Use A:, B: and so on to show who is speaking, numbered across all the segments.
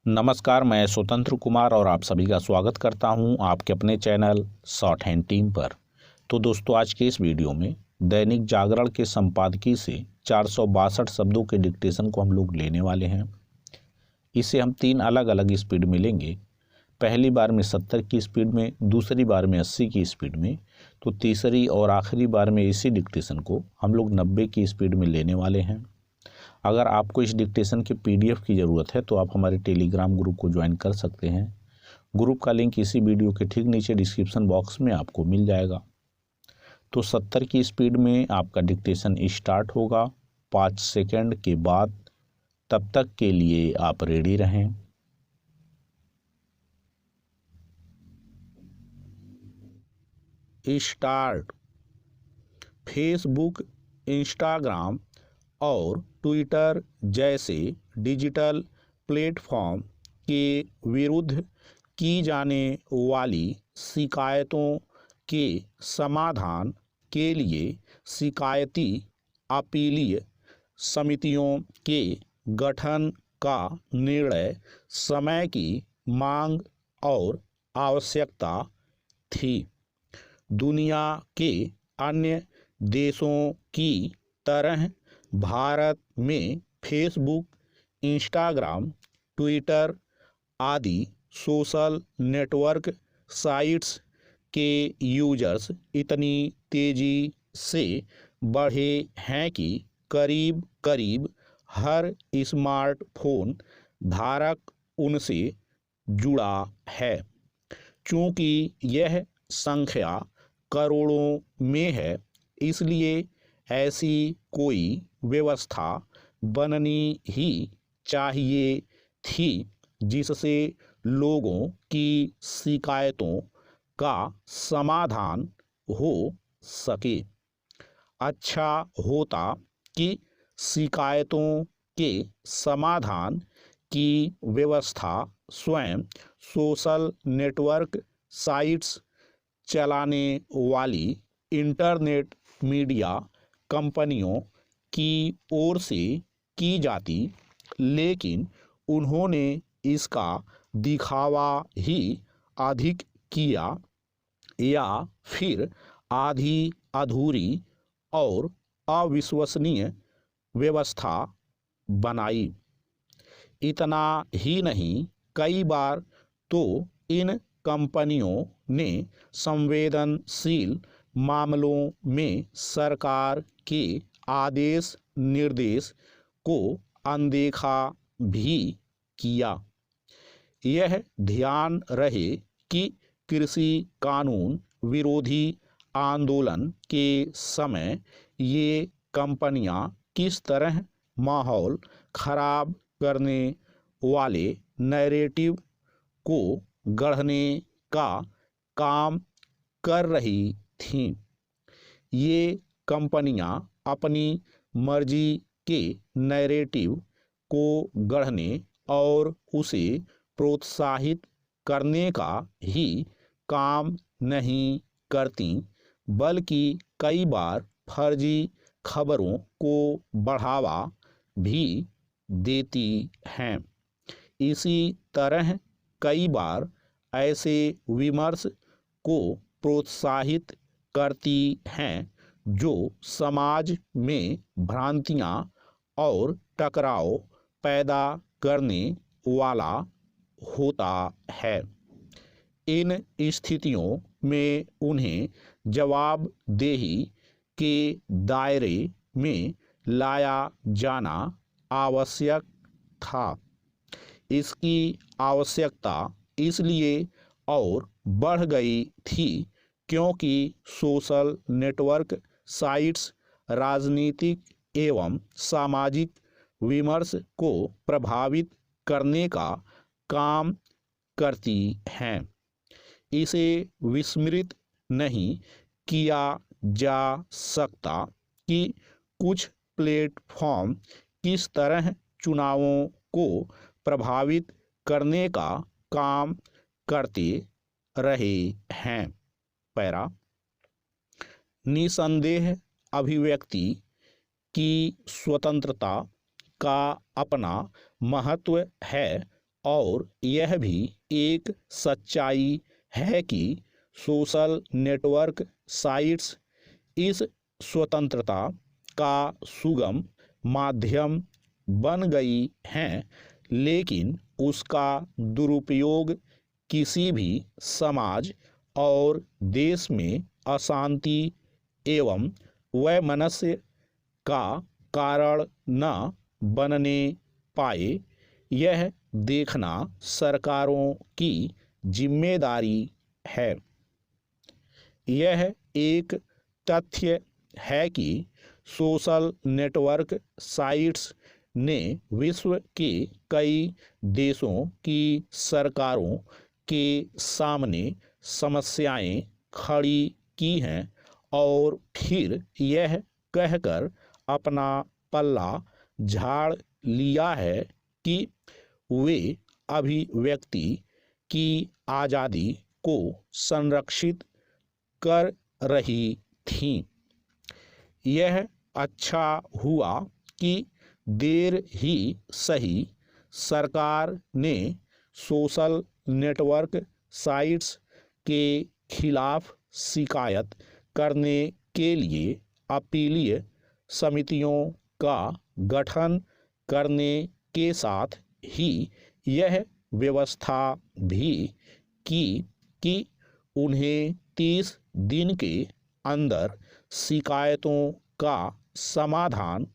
A: नमस्कार, मैं स्वतंत्र कुमार और आप सभी का स्वागत करता हूं आपके अपने चैनल शॉर्ट हैंड टीम पर। तो दोस्तों, आज के इस वीडियो में दैनिक जागरण के संपादकीय से 462 शब्दों के डिक्टेशन को हम लोग लेने वाले हैं। इसे हम 3 अलग अलग स्पीड में लेंगे। पहली बार में 70 की स्पीड में, दूसरी बार में 80 की स्पीड में, तो तीसरी और आखिरी बार में इसी डिक्टेशन को हम लोग 90 की स्पीड में लेने वाले हैं। अगर आपको इस डिक्टेशन के पीडीएफ की ज़रूरत है तो आप हमारे टेलीग्राम ग्रुप को ज्वाइन कर सकते हैं। ग्रुप का लिंक इसी वीडियो के ठीक नीचे डिस्क्रिप्शन बॉक्स में आपको मिल जाएगा। तो 70 की स्पीड में आपका डिक्टेशन स्टार्ट होगा 5 सेकंड के बाद। तब तक के लिए आप रेडी रहें। स्टार्ट। फेसबुक, इंस्टाग्राम और ट्विटर जैसे डिजिटल प्लेटफॉर्म के विरुद्ध की जाने वाली शिकायतों के समाधान के लिए शिकायती अपीलीय समितियों के गठन का निर्णय समय की मांग और आवश्यकता थी। दुनिया के अन्य देशों की तरह भारत में फेसबुक, इंस्टाग्राम, ट्विटर आदि सोशल नेटवर्क साइट्स के यूजर्स इतनी तेज़ी से बढ़े हैं कि करीब करीब हर स्मार्टफोन धारक उनसे जुड़ा है। चूँकि यह संख्या करोड़ों में है, इसलिए ऐसी कोई व्यवस्था बननी ही चाहिए थी जिससे लोगों की शिकायतों का समाधान हो सके। अच्छा होता कि शिकायतों के समाधान की व्यवस्था स्वयं सोशल नेटवर्क साइट्स चलाने वाली इंटरनेट मीडिया कंपनियों की ओर से की जाती, लेकिन उन्होंने इसका दिखावा ही अधिक किया या फिर आधी अधूरी और अविश्वसनीय व्यवस्था बनाई। इतना ही नहीं, कई बार तो इन कंपनियों ने संवेदनशील मामलों में सरकार के आदेश निर्देश को अनदेखा भी किया। यह ध्यान रहे कि कृषि कानून विरोधी आंदोलन के समय ये कंपनियां किस तरह माहौल खराब करने वाले नैरेटिव को गढ़ने का काम कर रही थीं। ये कंपनियां अपनी मर्जी के नैरेटिव को गढ़ने और उसे प्रोत्साहित करने का ही काम नहीं करती, बल्कि कई बार फर्जी खबरों को बढ़ावा भी देती हैं। इसी तरह कई बार ऐसे विमर्श को प्रोत्साहित करती हैं जो समाज में भ्रांतियां और टकराव पैदा करने वाला होता है। इन स्थितियों में उन्हें जवाबदेही के दायरे में लाया जाना आवश्यक था। इसकी आवश्यकता इसलिए और बढ़ गई थी क्योंकि सोशल नेटवर्क साइट्स राजनीतिक एवं सामाजिक विमर्श को प्रभावित करने का काम करती हैं। इसे विस्मृत नहीं किया जा सकता कि कुछ प्लेटफॉर्म किस तरह चुनावों को प्रभावित करने का काम करते रहे हैं। पैरा। निसंदेह अभिव्यक्ति की स्वतंत्रता का अपना महत्व है और यह भी एक सच्चाई है कि सोशल नेटवर्क साइट्स इस स्वतंत्रता का सुगम माध्यम बन गई हैं, लेकिन उसका दुरुपयोग किसी भी समाज और देश में अशांति एवं वैमनस्य का कारण न बनने पाए, यह देखना सरकारों की जिम्मेदारी है। यह एक तथ्य है कि सोशल नेटवर्क साइट्स ने विश्व के कई देशों की सरकारों के सामने समस्याएं खड़ी की हैं और फिर यह कहकर अपना पल्ला झाड़ लिया है कि वे अभिव्यक्ति की आज़ादी को संरक्षित कर रही थीं। यह अच्छा हुआ कि देर ही सही सरकार ने सोशल नेटवर्क साइट्स के खिलाफ शिकायत करने के लिए अपीलीय समितियों का गठन करने के साथ ही यह व्यवस्था भी की कि उन्हें 30 दिन के अंदर शिकायतों का समाधान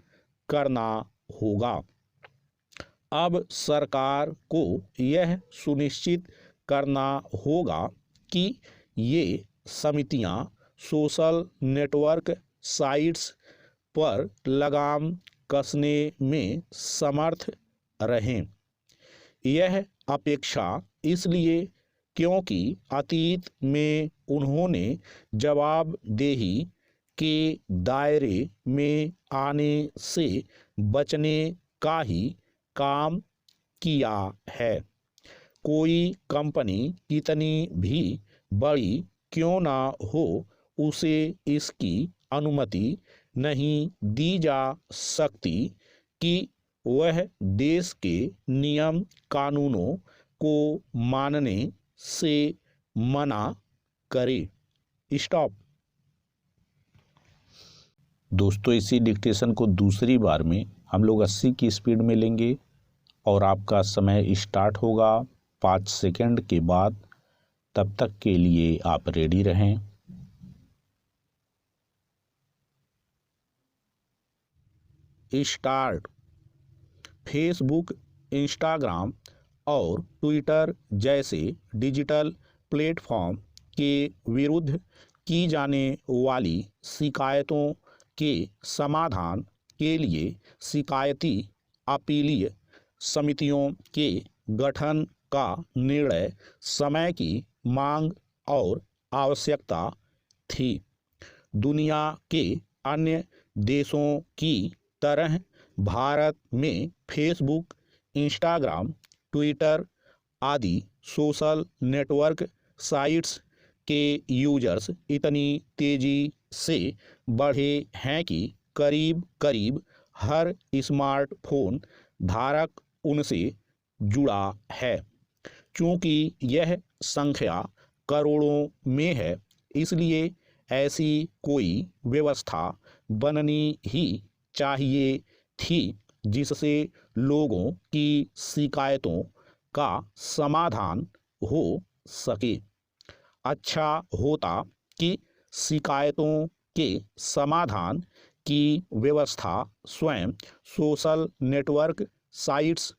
A: करना होगा। अब सरकार को यह सुनिश्चित करना होगा कि ये समितियां सोशल नेटवर्क साइट्स पर लगाम कसने में समर्थ रहें। यह अपेक्षा इसलिए क्योंकि अतीत में उन्होंने जवाबदेही के दायरे में आने से बचने का ही काम किया है। कोई कंपनी कितनी भी बड़ी क्यों ना हो, उसे इसकी अनुमति नहीं दी जा सकती कि वह देश के नियम कानूनों को मानने से मना करे। स्टॉप। दोस्तों, इसी डिक्टेशन को दूसरी बार में हम लोग 80 की स्पीड में लेंगे और आपका समय स्टार्ट होगा 5 सेकंड के बाद। तब तक के लिए आप रेडी रहें। स्टार्ट। फेसबुक, इंस्टाग्राम और ट्विटर जैसे डिजिटल प्लेटफॉर्म के विरुद्ध की जाने वाली शिकायतों के समाधान के लिए शिकायती अपीलीय समितियों के गठन का निर्णय समय की मांग और आवश्यकता थी। दुनिया के अन्य देशों की तरह भारत में फेसबुक, इंस्टाग्राम, ट्विटर आदि सोशल नेटवर्क साइट्स के यूजर्स इतनी तेजी से बढ़े हैं कि करीब करीब हर स्मार्टफोन धारक उनसे जुड़ा है। चूँकि यह संख्या करोड़ों में है, इसलिए ऐसी कोई व्यवस्था बननी ही चाहिए थी जिससे लोगों की शिकायतों का समाधान हो सके। अच्छा होता कि शिकायतों के समाधान की व्यवस्था स्वयं सोशल नेटवर्क साइट्स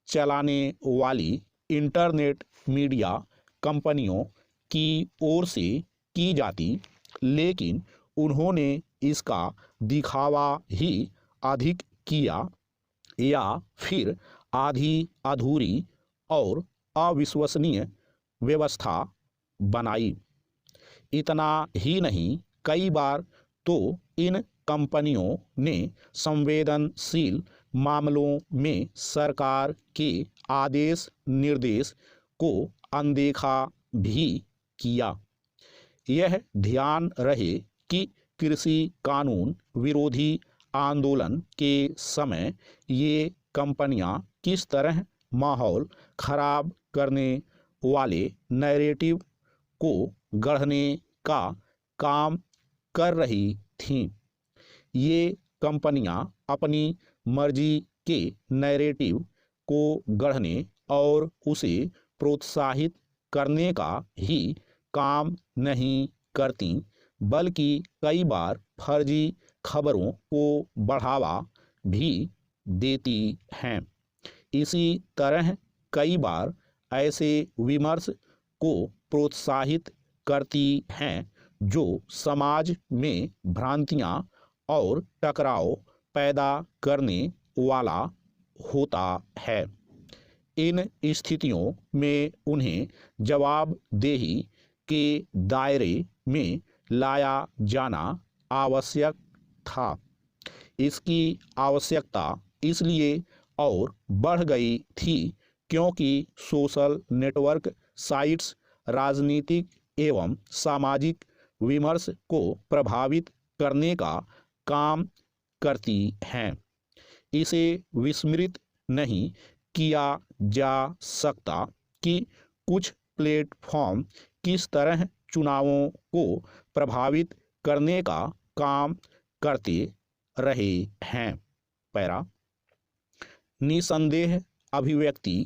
A: चलाने वाली इंटरनेट मीडिया कंपनियों की ओर से की जाती, लेकिन उन्होंने इसका दिखावा ही अधिक किया या फिर आधी अधूरी और अविश्वसनीय व्यवस्था बनाई। इतना ही नहीं, कई बार तो इन कंपनियों ने संवेदनशील मामलों में सरकार के आदेश निर्देश को अनदेखा भी किया। यह ध्यान रहे कि कृषि कानून विरोधी आंदोलन के समय ये कंपनियां किस तरह माहौल खराब करने वाले नैरेटिव को गढ़ने का काम कर रही थीं। ये कंपनियां अपनी मर्जी के नैरेटिव को गढ़ने और उसे प्रोत्साहित करने का ही काम नहीं करती, बल्कि कई बार फर्जी खबरों को बढ़ावा भी देती हैं। इसी तरह कई बार ऐसे विमर्श को प्रोत्साहित करती हैं जो समाज में भ्रांतियां और टकराव पैदा करने वाला होता है। इन स्थितियों में उन्हें जवाबदेही के दायरे में लाया जाना आवश्यक था। इसकी आवश्यकता इसलिए और बढ़ गई थी क्योंकि सोशल नेटवर्क साइट्स राजनीतिक एवं सामाजिक विमर्श को प्रभावित करने का काम करती हैं। इसे विस्मृत नहीं किया जा सकता कि कुछ प्लेटफॉर्म किस तरह चुनावों को प्रभावित करने का काम करते रहे हैं। पैरा, निसंदेह अभिव्यक्ति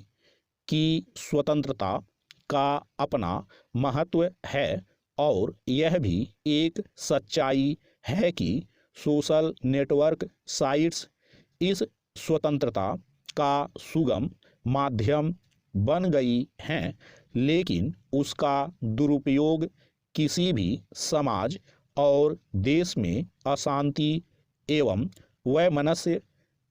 A: की स्वतंत्रता का अपना महत्व है और यह भी एक सच्चाई है कि सोशल नेटवर्क साइट्स इस स्वतंत्रता का सुगम माध्यम बन गई हैं, लेकिन उसका दुरुपयोग किसी भी समाज और देश में अशांति एवं वैमनस्य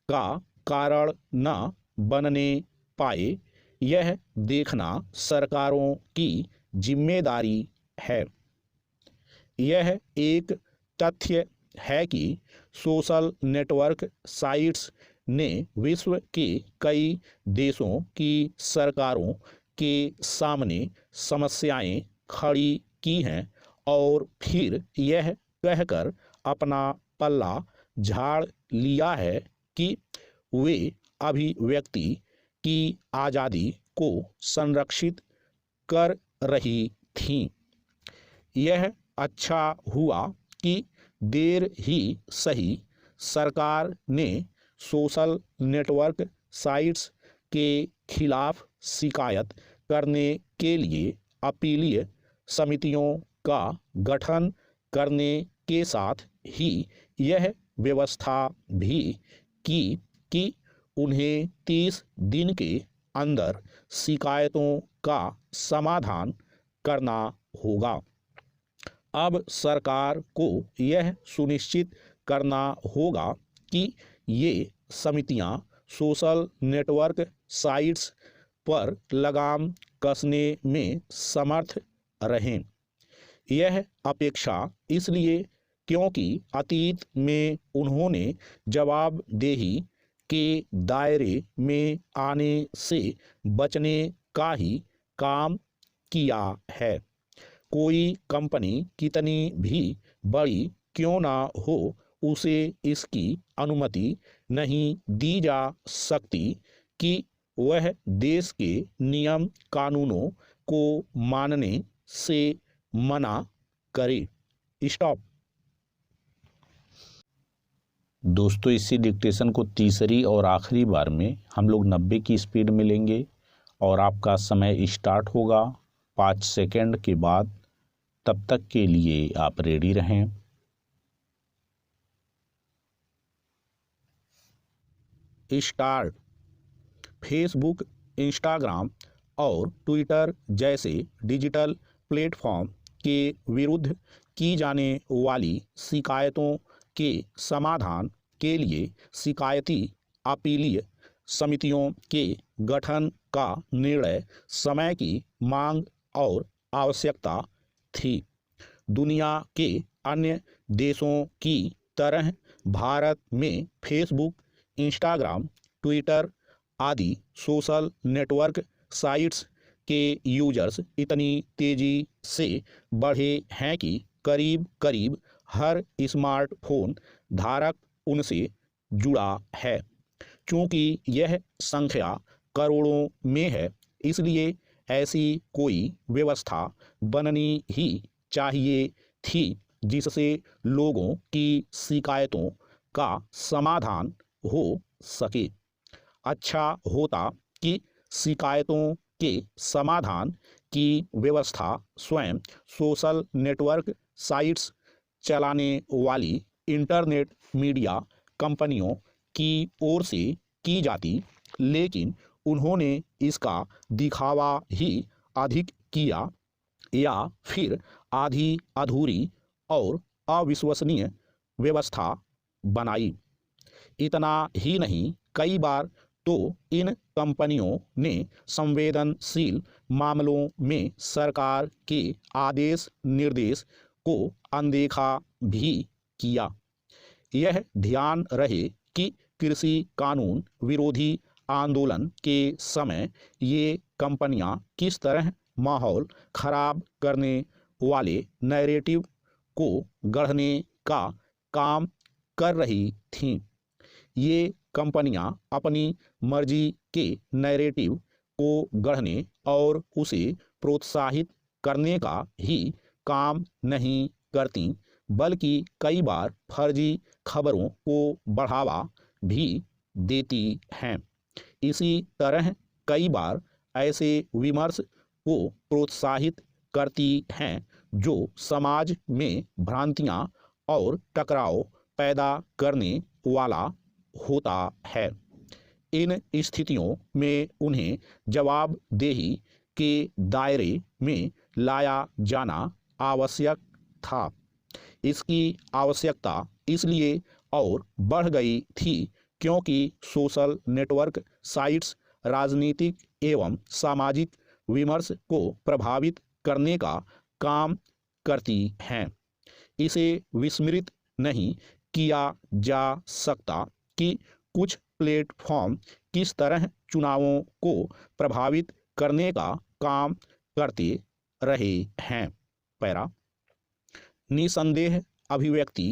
A: का कारण न बनने पाए, यह देखना सरकारों की जिम्मेदारी है। यह एक तथ्य है कि सोशल नेटवर्क साइट्स ने विश्व के कई देशों की सरकारों के सामने समस्याएं खड़ी की हैं और फिर यह कहकर अपना पल्ला झाड़ लिया है कि वे अभिव्यक्ति की आज़ादी को संरक्षित कर रही थीं। यह अच्छा हुआ कि देर ही सही सरकार ने सोशल नेटवर्क साइट्स के खिलाफ शिकायत करने के लिए अपीलीय समितियों का गठन करने के साथ ही यह व्यवस्था भी की कि उन्हें 30 दिन के अंदर शिकायतों का समाधान करना होगा। अब सरकार को यह सुनिश्चित करना होगा कि ये समितियां सोशल नेटवर्क साइट्स पर लगाम कसने में समर्थ रहें। यह अपेक्षा इसलिए क्योंकि अतीत में उन्होंने जवाबदेही के दायरे में आने से बचने का ही काम किया है। कोई कंपनी कितनी भी बड़ी क्यों ना हो, उसे इसकी अनुमति नहीं दी जा सकती कि वह देश के नियम कानूनों को मानने से मना करे। स्टॉप। दोस्तों, इसी डिक्टेशन को तीसरी और आखिरी बार में हम लोग 90 की स्पीड में लेंगे और आपका समय स्टार्ट होगा 5 सेकंड के बाद। तब तक के लिए आप रेडी रहें। स्टार्ट। फेसबुक, इंस्टाग्राम और ट्विटर जैसे डिजिटल प्लेटफॉर्म के विरुद्ध की जाने वाली शिकायतों के समाधान के लिए शिकायती अपीलीय समितियों के गठन का निर्णय समय की मांग और आवश्यकता थी। दुनिया के अन्य देशों की तरह भारत में फेसबुक, इंस्टाग्राम, ट्विटर आदि सोशल नेटवर्क साइट्स के यूजर्स इतनी तेज़ी से बढ़े हैं कि करीब करीब हर स्मार्टफोन धारक उनसे जुड़ा है। चूँकि यह संख्या करोड़ों में है, इसलिए ऐसी कोई व्यवस्था बननी ही चाहिए थी जिससे लोगों की शिकायतों का समाधान हो सके। अच्छा होता कि शिकायतों के समाधान की व्यवस्था स्वयं सोशल नेटवर्क साइट्स चलाने वाली इंटरनेट मीडिया कंपनियों की ओर से की जाती, लेकिन उन्होंने इसका दिखावा ही अधिक किया या फिर आधी अधूरी और अविश्वसनीय व्यवस्था बनाई। इतना ही नहीं, कई बार तो इन कंपनियों ने संवेदनशील मामलों में सरकार के आदेश निर्देश को अनदेखा भी किया। यह ध्यान रहे कि कृषि कानून विरोधी आंदोलन के समय ये कंपनियां किस तरह माहौल खराब करने वाले नैरेटिव को गढ़ने का काम कर रही थीं। ये कंपनियां अपनी मर्जी के नैरेटिव को गढ़ने और उसे प्रोत्साहित करने का ही काम नहीं करती, बल्कि कई बार फर्जी खबरों को बढ़ावा भी देती हैं। इसी तरह कई बार ऐसे विमर्श को प्रोत्साहित करती हैं जो समाज में भ्रांतियां और टकराव पैदा करने वाला होता है। इन स्थितियों में उन्हें जवाबदेही के दायरे में लाया जाना आवश्यक था। इसकी आवश्यकता इसलिए और बढ़ गई थी क्योंकि सोशल नेटवर्क साइट्स राजनीतिक एवं सामाजिक विमर्श को प्रभावित करने का काम करती हैं। इसे विस्मृत नहीं किया जा सकता कि कुछ प्लेटफॉर्म किस तरह चुनावों को प्रभावित करने का काम करते रहे हैं। पैरा, निसंदेह अभिव्यक्ति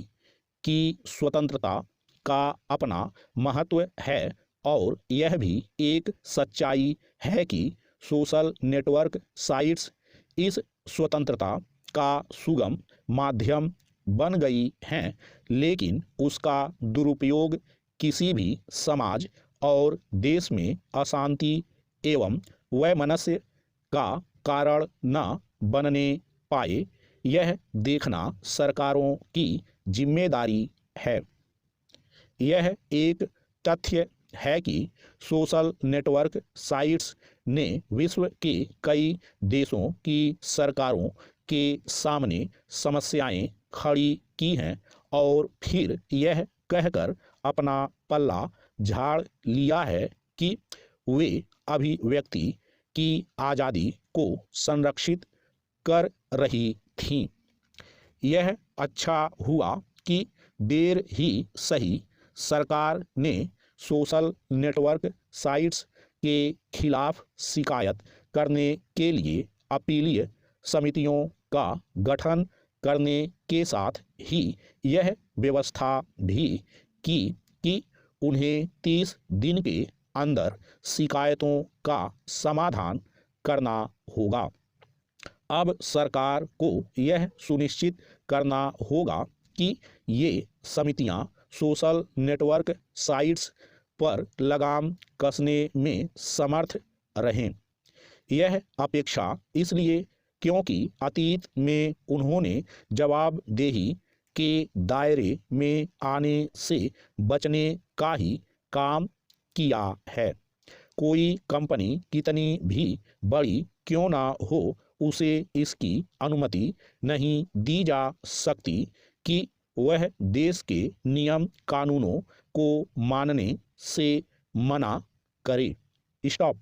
A: की स्वतंत्रता का अपना महत्व है और यह भी एक सच्चाई है कि सोशल नेटवर्क साइट्स इस स्वतंत्रता का सुगम माध्यम बन गई हैं, लेकिन उसका दुरुपयोग किसी भी समाज और देश में अशांति एवं वैमनस्य का कारण न बनने पाए, यह देखना सरकारों की जिम्मेदारी है। यह एक तथ्य है कि सोशल नेटवर्क साइट्स ने विश्व के कई देशों की सरकारों के सामने समस्याएं खड़ी की हैं और फिर यह कहकर अपना पल्ला झाड़ लिया है कि वे अभिव्यक्ति की आज़ादी को संरक्षित कर रही थीं। यह अच्छा हुआ कि देर ही सही सरकार ने सोशल नेटवर्क साइट्स के खिलाफ शिकायत करने के लिए अपीलीय समितियों का गठन करने के साथ ही यह व्यवस्था भी की कि उन्हें 30 दिन के अंदर शिकायतों का समाधान करना होगा। अब सरकार को यह सुनिश्चित करना होगा कि ये समितियां सोशल नेटवर्क साइट्स पर लगाम कसने में समर्थ रहें। यह अपेक्षा इसलिए क्योंकि अतीत में उन्होंने जवाबदेही के दायरे में आने से बचने का ही काम किया है। कोई कंपनी कितनी भी बड़ी क्यों ना हो, उसे इसकी अनुमति नहीं दी जा सकती कि वह देश के नियम कानूनों को मानने से मना करे। स्टॉप।